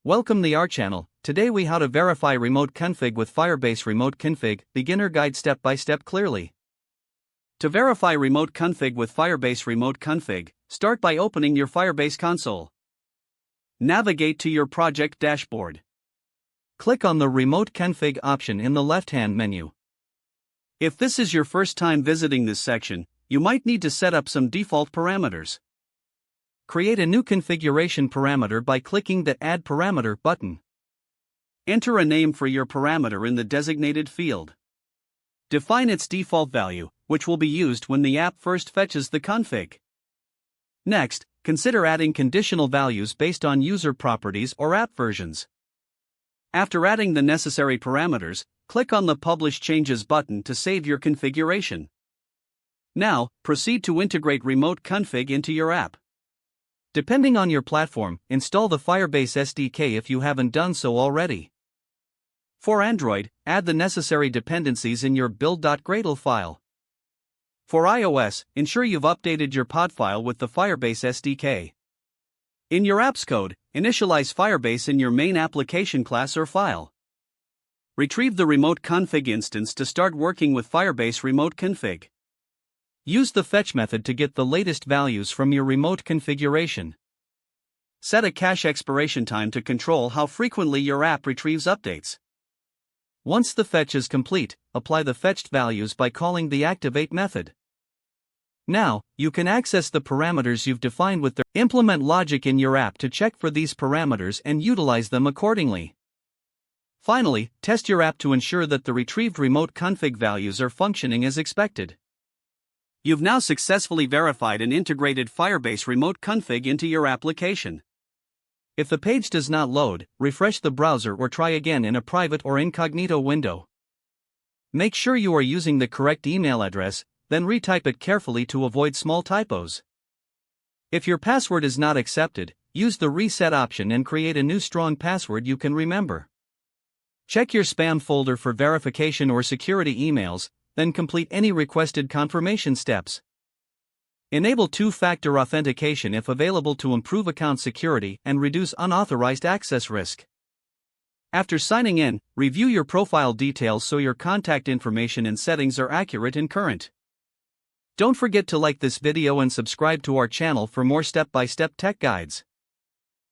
Welcome to our channel. Today we how to verify remote config with Firebase Remote Config, beginner guide step by step clearly. To verify remote config with Firebase Remote Config, start by opening your Firebase console. Navigate to your project dashboard. Click on the Remote Config option in the left-hand menu. If this is your first time visiting this section, you might need to set up some default parameters. Create a new configuration parameter by clicking the Add Parameter button. Enter a name for your parameter in the designated field. Define its default value, which will be used when the app first fetches the config. Next, consider adding conditional values based on user properties or app versions. After adding the necessary parameters, click on the Publish Changes button to save your configuration. Now, proceed to integrate remote config into your app. Depending on your platform, install the Firebase SDK if you haven't done so already. For Android, add the necessary dependencies in your build.gradle file. For iOS, ensure you've updated your pod file with the Firebase SDK. In your apps code, initialize Firebase in your main application class or file. Retrieve the remote config instance to start working with Firebase Remote Config. Use the fetch method to get the latest values from your remote configuration. Set a cache expiration time to control how frequently your app retrieves updates. Once the fetch is complete, apply the fetched values by calling the activate method. Now, you can access the parameters you've defined with the implement logic in your app to check for these parameters and utilize them accordingly. Finally, test your app to ensure that the retrieved remote config values are functioning as expected. You've now successfully verified and integrated Firebase Remote Config into your application. If the page does not load, refresh the browser or try again in a private or incognito window. Make sure you are using the correct email address, then retype it carefully to avoid small typos. If your password is not accepted, use the reset option and create a new strong password you can remember. Check your spam folder for verification or security emails, then complete any requested confirmation steps. Enable two-factor authentication if available to improve account security and reduce unauthorized access risk. After signing in, review your profile details so your contact information and settings are accurate and current. Don't forget to like this video and subscribe to our channel for more step-by-step tech guides.